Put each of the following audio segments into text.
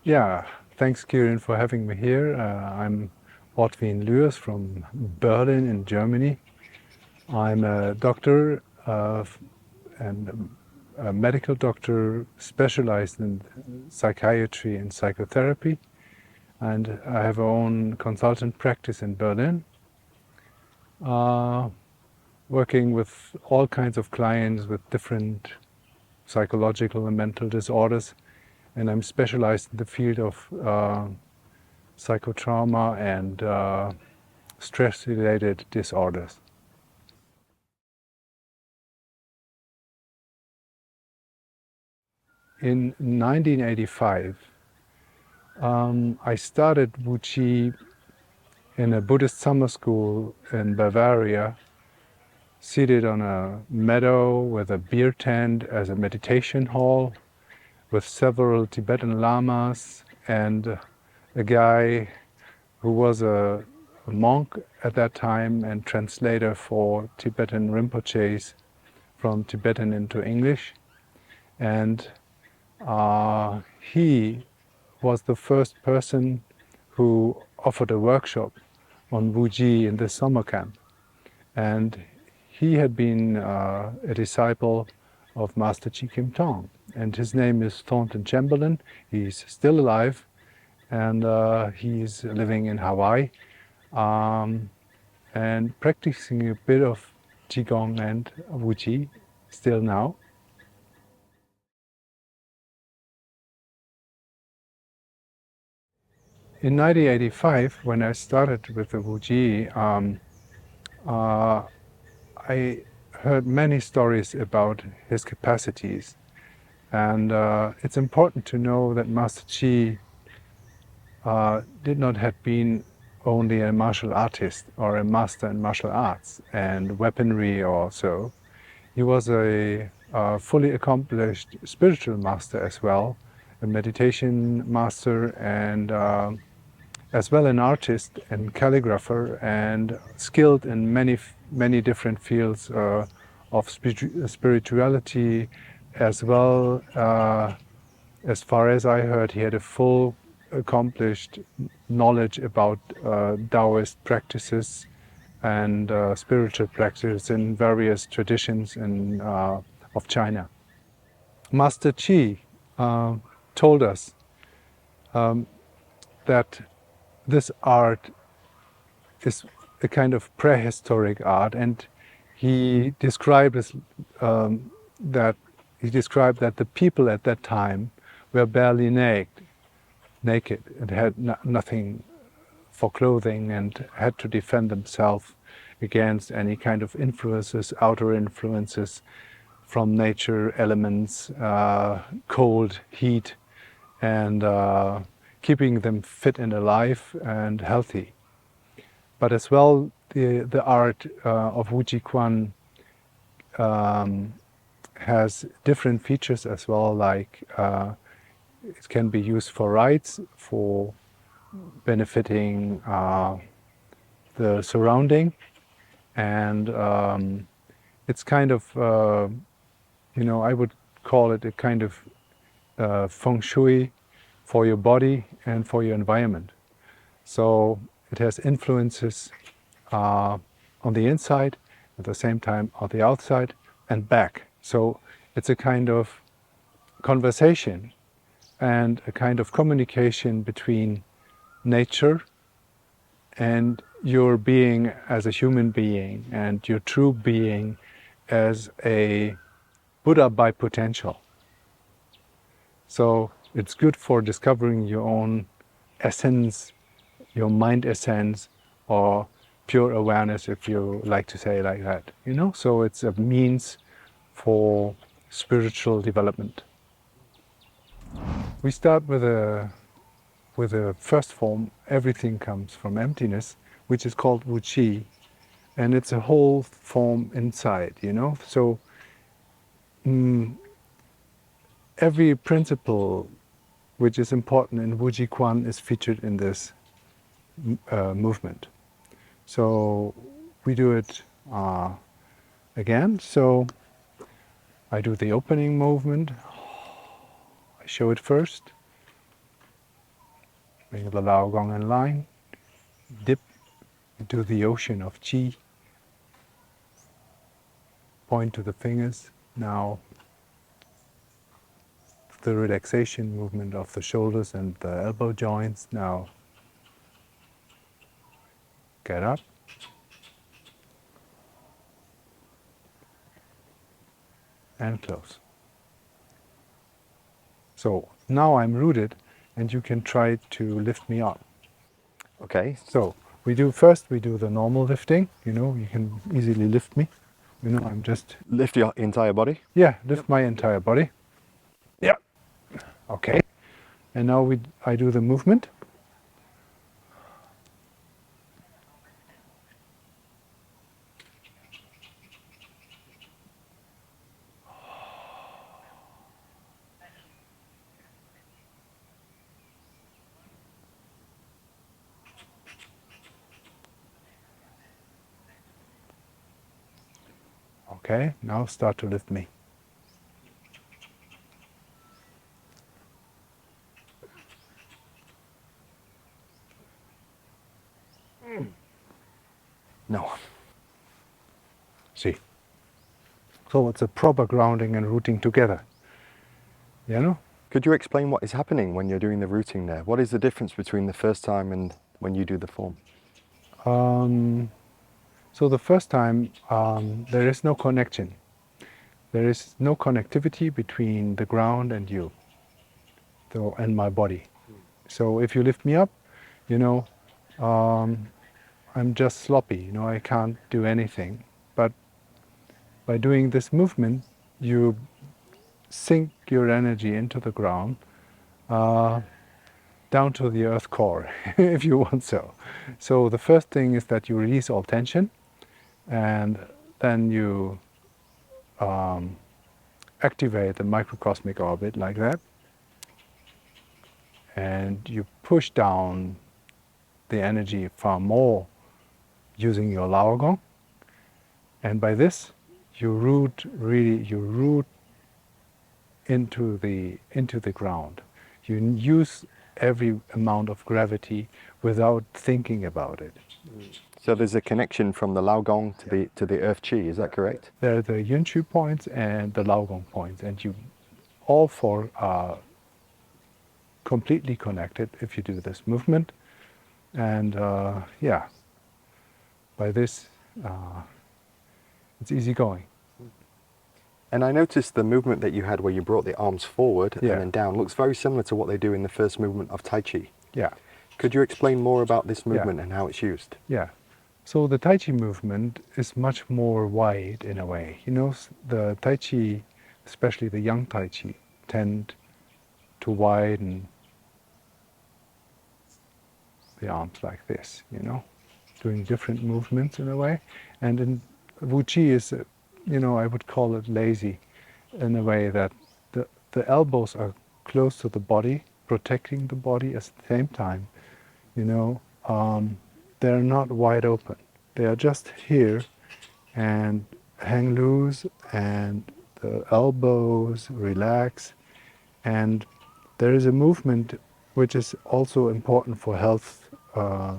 Yeah, thanks Kieran for having me here. I'm Ortwin Lüers from Berlin in Germany. I'm a doctor and a medical doctor specialized in psychiatry and psychotherapy. And I have my own consultant practice in Berlin, uh, working with all kinds of clients with different psychological and mental disorders. And I'm specialized in the field of psychotrauma and stress-related disorders. In 1985, I started Wu Ji in a Buddhist summer school in Bavaria, seated on a meadow with a beer tent as a meditation hall, with several Tibetan lamas and a guy who was a monk at that time and translator for Tibetan Rinpoches from Tibetan into English. And he was the first person who offered a workshop on Wu Ji in the summer camp. And he had been a disciple of Master Chee Kim Thong. And his name is Thornton Chamberlin. He's still alive and he's living in Hawaii and practicing a bit of Qigong and Wu Ji still now. In 1985, when I started with the Wu Ji, I heard many stories about his capacities. And it's important to know that Master Chee did not have been only a martial artist or a master in martial arts and weaponry or so. He was a fully accomplished spiritual master as well, a meditation master and as well an artist and calligrapher and skilled in many different fields of spirituality as well. As far as I heard, he had a full accomplished knowledge about Taoist practices and spiritual practices in various traditions of China. Master Chee told us that this art is a kind of prehistoric art, and he described that the people at that time were barely naked and had nothing for clothing and had to defend themselves against any kind of influences, outer influences from nature, elements, cold, heat, and keeping them fit and alive and healthy. But as well, the art of Wu Ji Quan has different features as well, like it can be used for rites, for benefiting the surrounding, and it's kind of, I would call it a kind of feng shui for your body and for your environment. So it has influences on the inside, at the same time on the outside and back. So it's a kind of conversation and a kind of communication between nature and your being as a human being and your true being as a Buddha by potential. So it's good for discovering your own essence, your mind essence, or pure awareness, if you like to say it like that. So it's a means for spiritual development. We start with a first form. Everything comes from emptiness, which is called Wu Ji, and it's a whole form inside. So every principle which is important in Wu Ji Quan is featured in this movement. So we do it again. So I do the opening movement. I show it first. Bring the Lao Gong in line, dip into the ocean of Chi, point to the fingers. Now the relaxation movement of the shoulders and the elbow joints. Now get up. And close. So now I'm rooted and you can try to lift me up. Okay. So we do the normal lifting, you can easily lift me. I'm just... Lift your entire body? Yeah, lift my entire body. Yeah. Okay. And now I do the movement. Okay, now start to lift me. No. See. So it's a proper grounding and rooting together. Could you explain what is happening when you're doing the rooting there? What is the difference between the first time and when you do the form? So the first time, there is no connection. There is no connectivity between the ground and you, and my body. So if you lift me up, I'm just sloppy, I can't do anything. But by doing this movement, you sink your energy into the ground, down to the earth core, if you want so. So the first thing is that you release all tension, and then you activate the microcosmic orbit like that, and you push down the energy far more using your Lao Gong, and by this you root into the ground. You use every amount of gravity without thinking about it. So there's a connection from the Lao Gong to the Earth Chi, is that correct? There are the Yun Chu points and the Lao Gong points, and all four are completely connected if you do this movement. And by this, it's easy going. And I noticed the movement that you had where you brought the arms forward and then down looks very similar to what they do in the first movement of Tai Chi. Yeah. Could you explain more about this movement and how it's used? Yeah. So the Tai Chi movement is much more wide in a way. The Tai Chi, especially the young Tai Chi, tend to widen the arms like this, doing different movements in a way. And in Wu Chi is, I would call it lazy in a way that the elbows are close to the body, protecting the body at the same time. They're not wide open. They are just here and hang loose, and the elbows relax. And there is a movement which is also important for health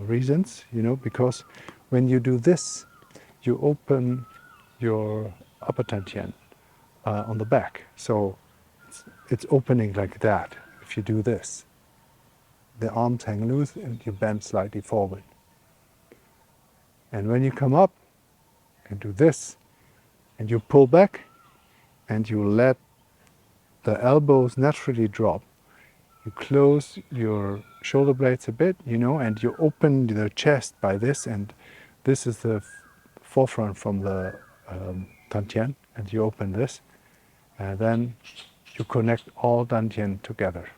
reasons, because when you do this, you open your upper dantian on the back. So it's opening like that. If you do this, the arms hang loose and you bend slightly forward. And when you come up and do this, and you pull back, and you let the elbows naturally drop, you close your shoulder blades a bit, and you open the chest by this, and this is the forefront from the dantian, and you open this, and then you connect all dantian together.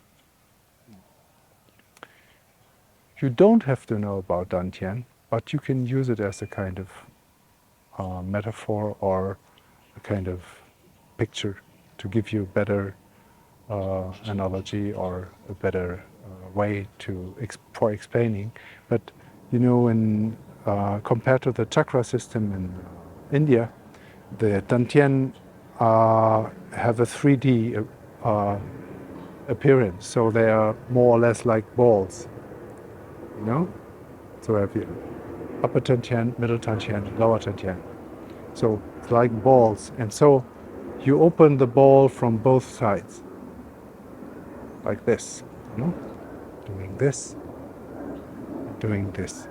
You don't have to know about dantian, but you can use it as a kind of metaphor or a kind of picture to give you a better analogy or a better way for explaining. But compared to the chakra system in India, the dantian have a 3D appearance, so they are more or less like balls. you know? So I have here upper Tan Tien, middle Tan Tien, lower Tan Tien. So it's like balls. And so you open the ball from both sides, like this, you know? Doing this, doing this.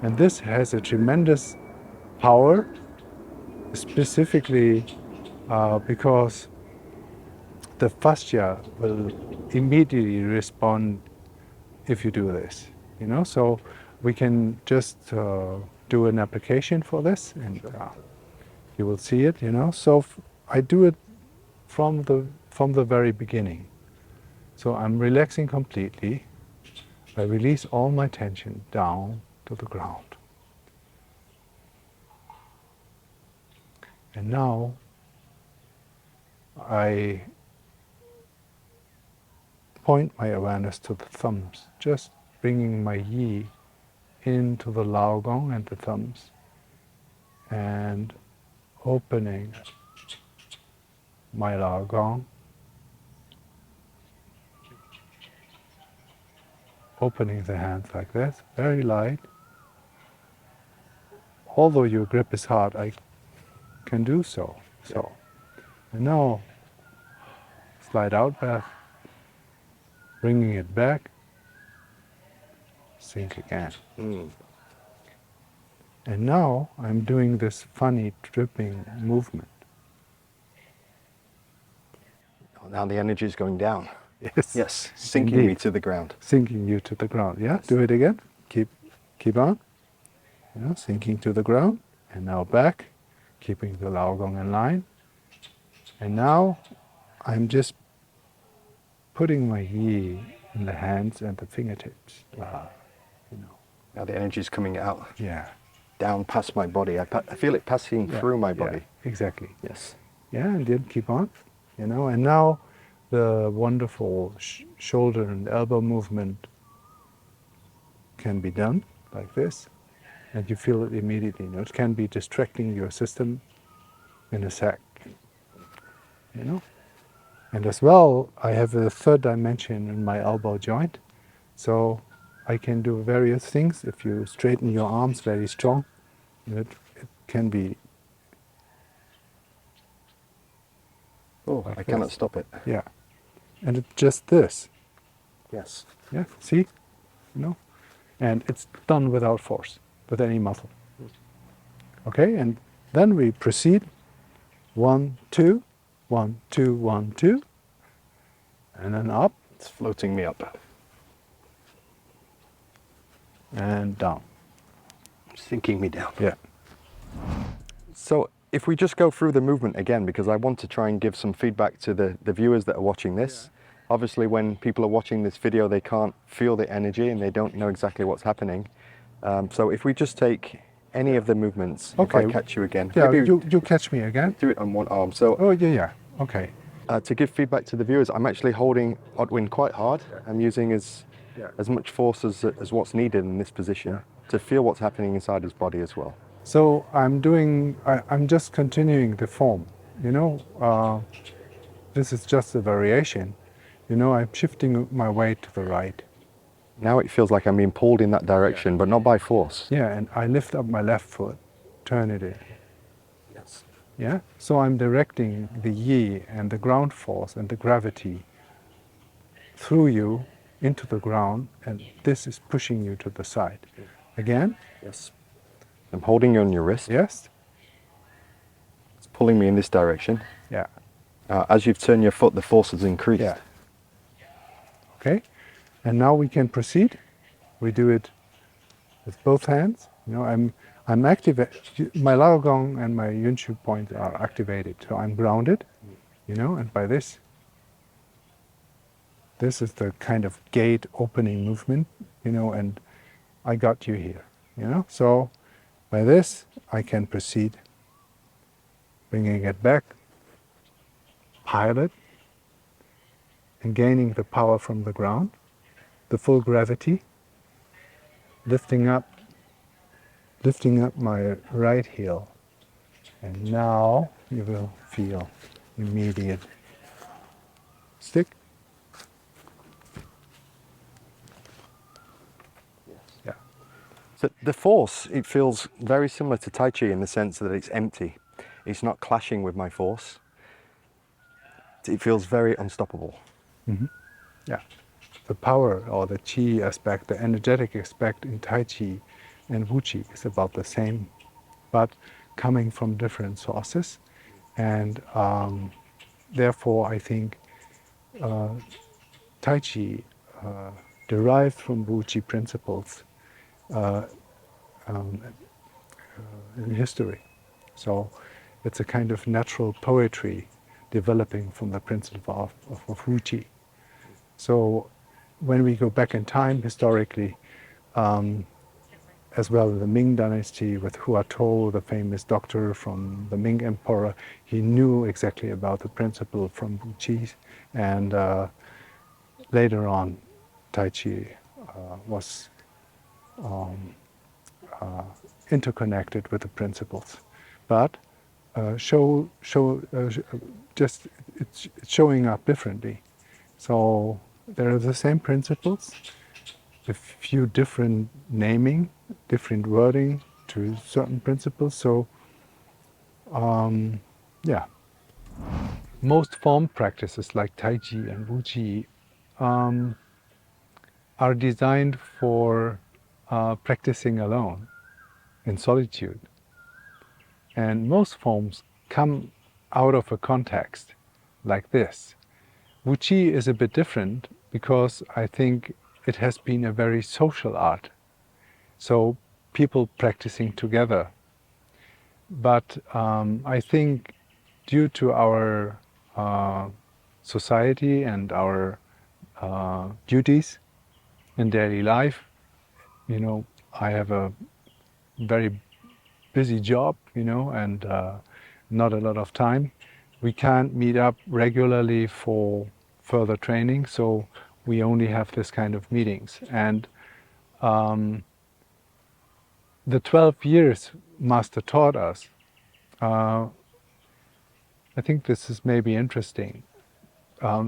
And this has a tremendous power, specifically because the fascia will immediately respond if you do this, you know. So we can just do an application for this, and you will see it, you know. So I do it from the very beginning. So I'm relaxing completely. I release all my tension down to the ground. And now I point my awareness to the thumbs, just bringing my yi into the Lao Gong and the thumbs, and opening my Lao Gong, opening the hands like this, very light. Although your grip is hard, I can do so. And now slide out breath, bringing it back, sink again. And now I'm doing this funny dripping movement. Now the energy is going down. Yes. Yes, sinking me to the ground. Sinking you to the ground. Yeah, do it again. Keep on. Yeah, sinking to the ground. And now back, keeping the Lao Gong in line. And now I'm just putting my yi in the hands and the fingertips. You know. Now the energy is coming out. Yeah. Down past my body. I feel it passing through my body. Yeah, exactly. Yes. Yeah, and then keep on. You know, and now the wonderful shoulder and elbow movement can be done like this, and you feel it immediately. You know, it can be distracting your system in a sec. You know, and as well, I have a third dimension in my elbow joint, so I can do various things. If you straighten your arms very strong, it can be. Oh, Like I cannot this. stop it. Yeah, and it's just this. Yes. Yeah, see, you know, and it's done without force, with any muscle. Okay, and then we proceed. 1, 2, 1, 2, 1, 2, and then up It's floating me up. and down. Sinking me down. Yeah. So if we just go through the movement again, because I want to try and give some feedback to the viewers that are watching this. Obviously, when people are watching this video, they can't feel the energy and they don't know exactly what's happening. So if we just take any of the movements, Okay. if I catch you again. Yeah, maybe you catch me again. do it on one arm. So Oh, yeah. Okay. to give feedback to the viewers, I'm actually holding Ortwin quite hard. I'm using as much force as what's needed in this position to feel what's happening inside his body as well. So I'm just continuing the form, you know. This is just a variation. You know, I'm shifting my weight to the right. Now it feels like I'm being pulled in that direction, but not by force. Yeah, and I lift up my left foot, turn it in. Yes. Yeah, so I'm directing the yi and the ground force and the gravity through you into the ground, and this is pushing you to the side. Again? Yes. I'm holding you on your wrist. Yes? It's pulling me in this direction. Yeah. As you've turned your foot, the force has increased. Yeah. Okay, and now we can proceed. We do it with both hands. You know, I'm activated. My Lao Gong and my Yunshu points are activated, so I'm grounded. You know, and by this is the kind of gate opening movement. You know, and I got you here. You know, so by this I can proceed, bringing it back, pilot, and gaining the power from the ground, the full gravity, lifting up my right heel. And now you will feel immediate stick. Yeah. So the force, it feels very similar to Tai Chi in the sense that it's empty. It's not clashing with my force. It feels very unstoppable. Yeah. The power or the Qi aspect, the energetic aspect in Tai Chi and Wu Chi is about the same, but coming from different sources. And therefore, I think Tai Chi derived from Wu Chi principles in history. So it's a kind of natural poetry developing from the principle of Wu Chi. So when we go back in time historically, as well in the Ming Dynasty with Hua Tuo, the famous doctor from the Ming Emperor, he knew exactly about the principle from Wu Chi. And later on, Tai Chi was interconnected with the principles. But just it's showing up differently. So there are the same principles, a few different naming, different wording to certain principles. So yeah, most form practices like Tai Chi and Wu Chi are designed for practicing alone in solitude. And most forms come out of a context like this. Wu Chi is a bit different because I think it has been a very social art. So people practicing together. But I think due to our society and our duties in daily life, you know, I have a very busy job, you know, and not a lot of time. We can't meet up regularly for further training, so we only have this kind of meetings. And the 12 years Master taught us, I think this is maybe interesting.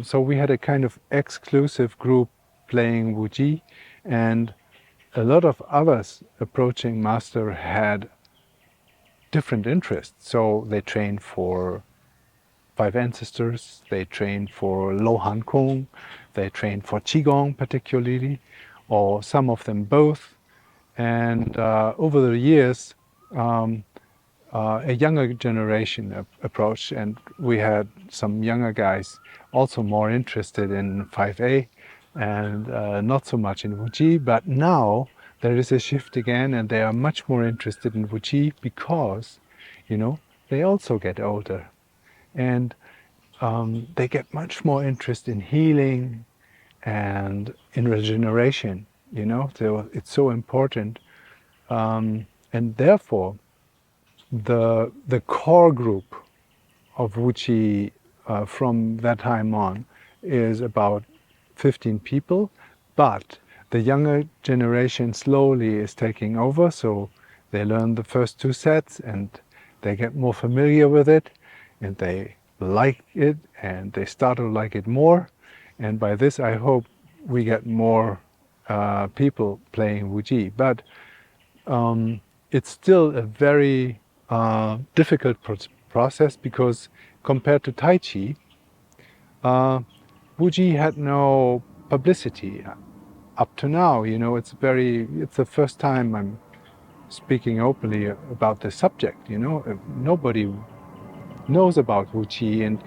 So we had a kind of exclusive group playing Wu Ji, and a lot of others approaching Master had different interests. So they trained for Five Ancestors, they trained for Lo Han Kong, they trained for Qigong particularly, or some of them both. And over the years, a younger generation approached, and we had some younger guys also more interested in 5A and not so much in Wu Ji. But now there is a shift again, and they are much more interested in Wu Ji because, you know, they also get older, and they get much more interest in healing and in regeneration. You know, so it's so important, and therefore the core group of Wu Chi from that time on is about 15 people, but the younger generation slowly is taking over, so they learn the first two sets and they get more familiar with it and they like it and they start to like it more, and by this I hope we get more people playing Wu Chi. But it's still a very difficult process because compared to Tai Chi, Wu Ji had no publicity up to now. You know, it's the first time I'm speaking openly about the subject. You know, nobody knows about Wu Chi, and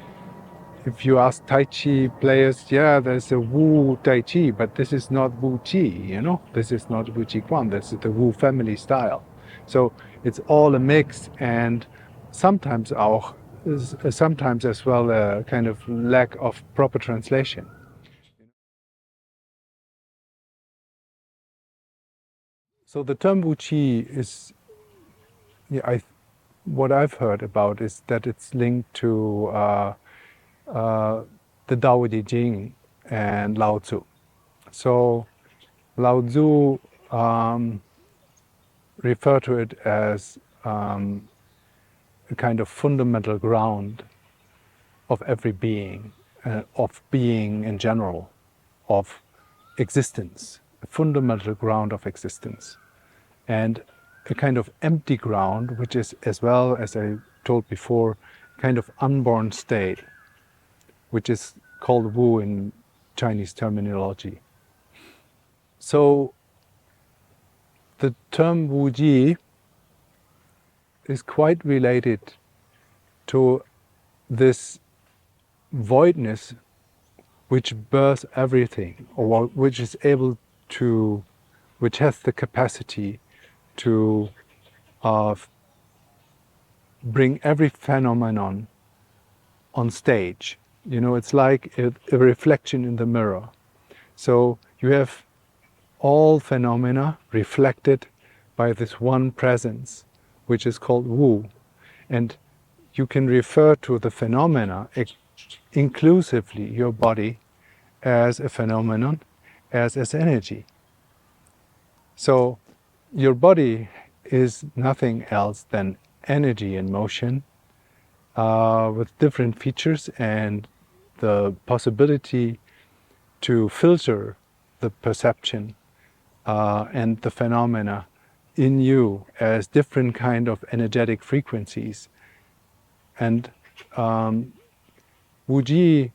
if you ask Tai Chi players, yeah, there's a Wu Tai Chi, but this is not Wu Chi, you know? This is not Wu Ji Quan, this is the Wu family style. So it's all a mix, and sometimes auch, sometimes as well a kind of lack of proper translation. So the term Wu Chi is, yeah, what I've heard about is that it's linked to the Tao Te Ching and Lao Tzu. So Lao Tzu referred to it as a kind of fundamental ground of every being, of being in general, of existence, a fundamental ground of existence. and a kind of empty ground, which is, as well as I told before, kind of unborn state, which is called Wu in Chinese terminology. So the term Wu Ji is quite related to this voidness which births everything, or which is able to, which has the capacity to bring every phenomenon on stage. You know, it's like a reflection in the mirror. So you have all phenomena reflected by this one presence, which is called Wu. And you can refer to the phenomena, inclusively your body, as a phenomenon, as energy. So your body is nothing else than energy in motion, with different features and the possibility to filter the perception and the phenomena in you as different kind of energetic frequencies. And Wu Ji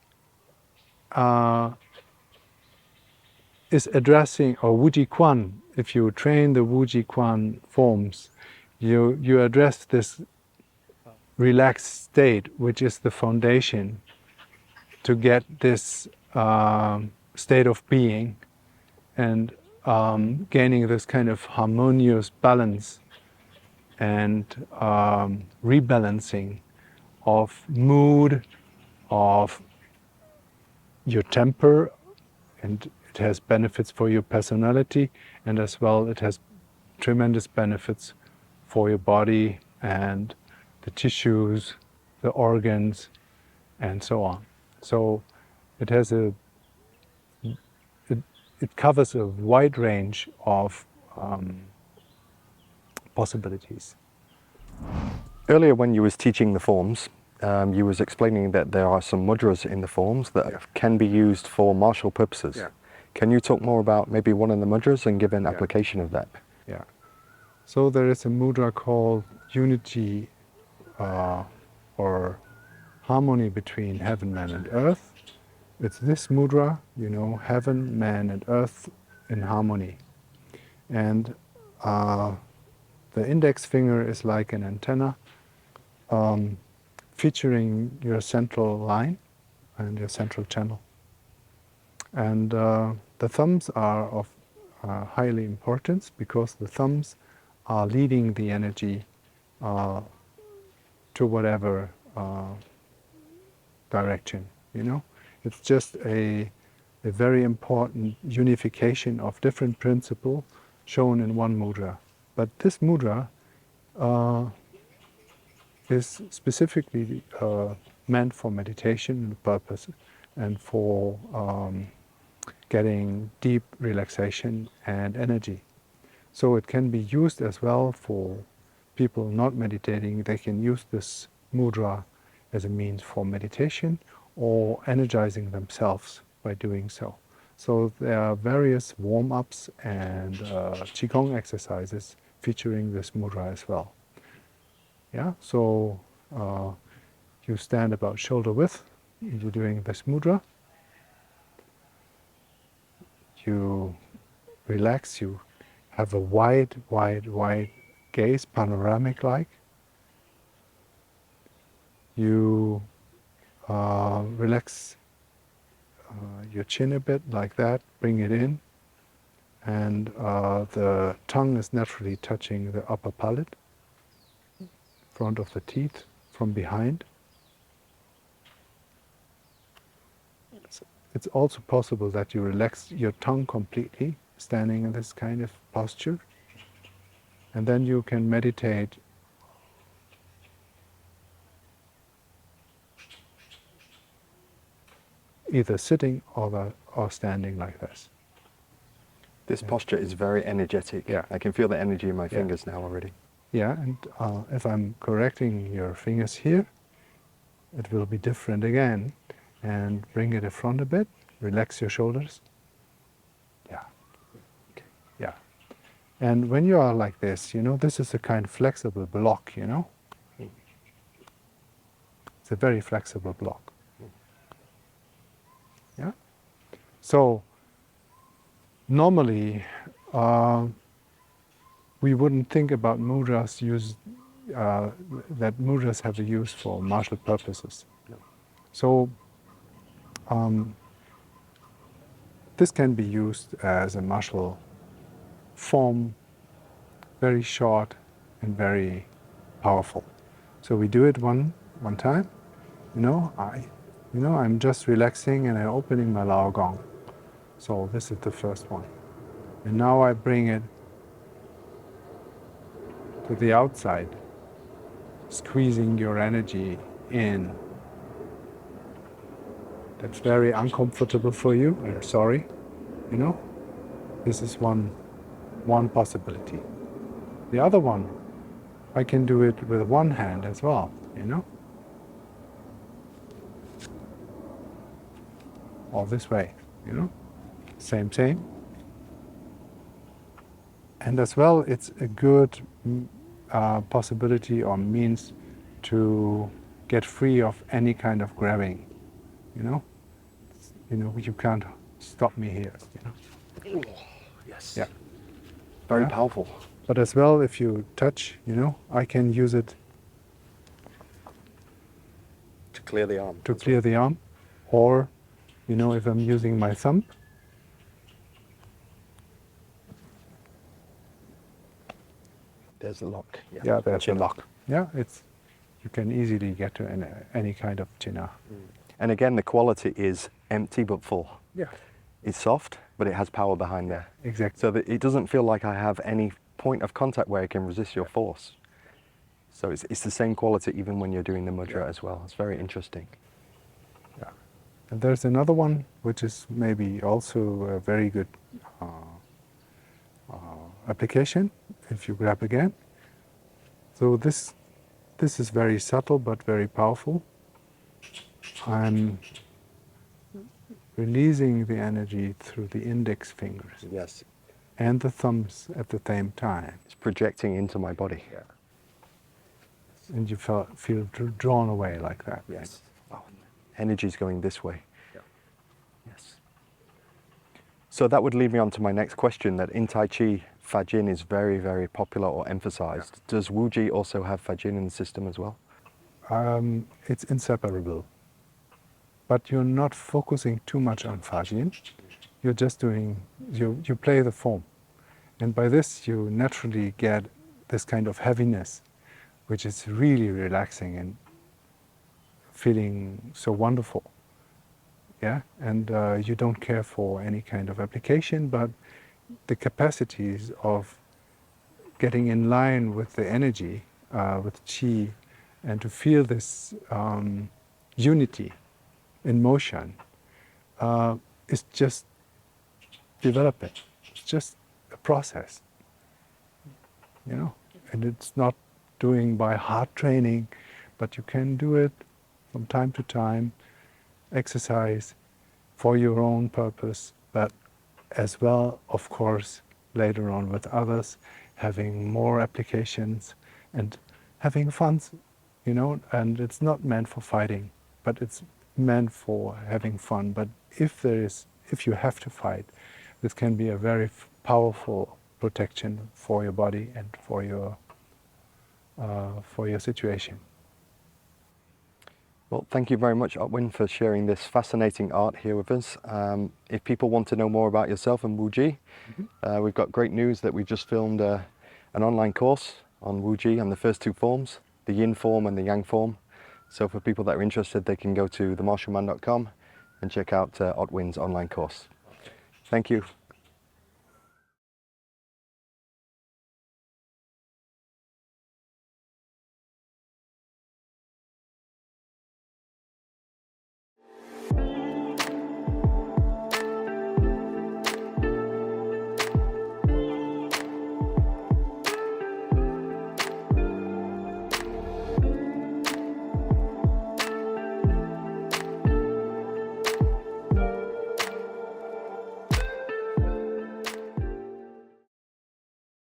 is addressing, or Wu Ji Quan, if you train the Wu Ji Quan forms, you address this relaxed state, which is the foundation to get this state of being and gaining this kind of harmonious balance and rebalancing of mood, of your temper, and it has benefits for your personality, and as well it has tremendous benefits for your body and the tissues, the organs, and so on. So it has it covers a wide range of possibilities. Earlier when you was teaching the forms, you was explaining that there are some mudras in the forms that can be used for martial purposes. Yeah. Can you talk more about maybe one of the mudras and give an application of that? Yeah. So there is a mudra called unity or harmony between heaven, man, and earth. It's this mudra, you know, heaven, man, and earth in harmony. And the index finger is like an antenna, featuring your central line and your central channel. And the thumbs are of highly importance because the thumbs are leading the energy to whatever direction, you know. It's just a very important unification of different principles shown in one mudra. But this mudra is specifically meant for meditation and purpose and for getting deep relaxation and energy. So it can be used as well for people not meditating. They can use this mudra as a means for meditation or energizing themselves by doing so. So there are various warm-ups and Qigong exercises featuring this mudra as well. Yeah, so you stand about shoulder width, you're doing this mudra. You relax, you have a wide gaze, panoramic-like. You relax your chin a bit, like that, bring it in. And the tongue is naturally touching the upper palate, front of the teeth, from behind. It's also possible that you relax your tongue completely, standing in this kind of posture. And then you can meditate either sitting or standing like this. This posture is very energetic. Yeah. I can feel the energy in my fingers now already. Yeah, and if I'm correcting your fingers here, it will be different again. And bring it in front a bit, relax your shoulders. Yeah, okay. Yeah. And when you are like this, you know, this is a kind of flexible block, you know. It's a very flexible block. Yeah. So normally we wouldn't think about mudras that mudras have a use for martial purposes. No. So this can be used as a martial form, very short and very powerful. So we do it one time. You know, I'm just relaxing and I'm opening my Lao Gong. So this is the first one. And now I bring it to the outside, squeezing your energy in. That's very uncomfortable for you, I'm sorry. You know, this is one possibility. The other one, I can do it with one hand as well, you know? Or this way, you know? Same. And as well, it's a good possibility or means to get free of any kind of grabbing, you know? You can't stop me here, you know? Oh, yes. Yeah. Very Yeah. powerful. But as well, if you touch, you know, I can use it To clear the arm. to clear the arm. Or, you know, if I'm using my thumb, There's the lock. yeah, there's a Chin. lock. Yeah, you can easily get to any kind of chinna. And again, the quality is empty but full. Yeah. It's soft, but it has power behind there. Exactly. So that it doesn't feel like I have any point of contact where I can resist your force. So it's the same quality even when you're doing the mudra as well. It's very interesting. Yeah. And there's another one which is maybe also a very good application if you grab again. So this is very subtle but very powerful. I'm releasing the energy through the index fingers Yes. and the thumbs at the same time. It's projecting into my body. Yeah. And you feel drawn away like that. Yes. Oh, energy's going this way. Yeah. Yes. So that would lead me on to my next question, that in Tai Chi, Fajin is very, very popular or emphasized. Yeah. Does Wu Ji also have Fajin in the system as well? It's inseparable. But you're not focusing too much on Fajin. You're just you play the form. And by this you naturally get this kind of heaviness, which is really relaxing and feeling so wonderful. Yeah, and you don't care for any kind of application, but the capacities of getting in line with the energy, with Qi, and to feel this unity in motion is just developing. It's just a process, you know, and it's not doing by hard training, but you can do it from time to time, exercise for your own purpose, but as well, of course, later on with others, having more applications and having fun, you know, and it's not meant for fighting, but it's meant for having fun. But if you have to fight, this can be a very powerful protection for your body and for your situation. Well, thank you very much, Ortwin, for sharing this fascinating art here with us. If people want to know more about yourself and Wu Ji, we've got great news that we've just filmed an online course on Wu Ji and the first two forms, the yin form and the yang form. So for people that are interested, they can go to themartialman.com and check out Ortwin's online course. Thank you.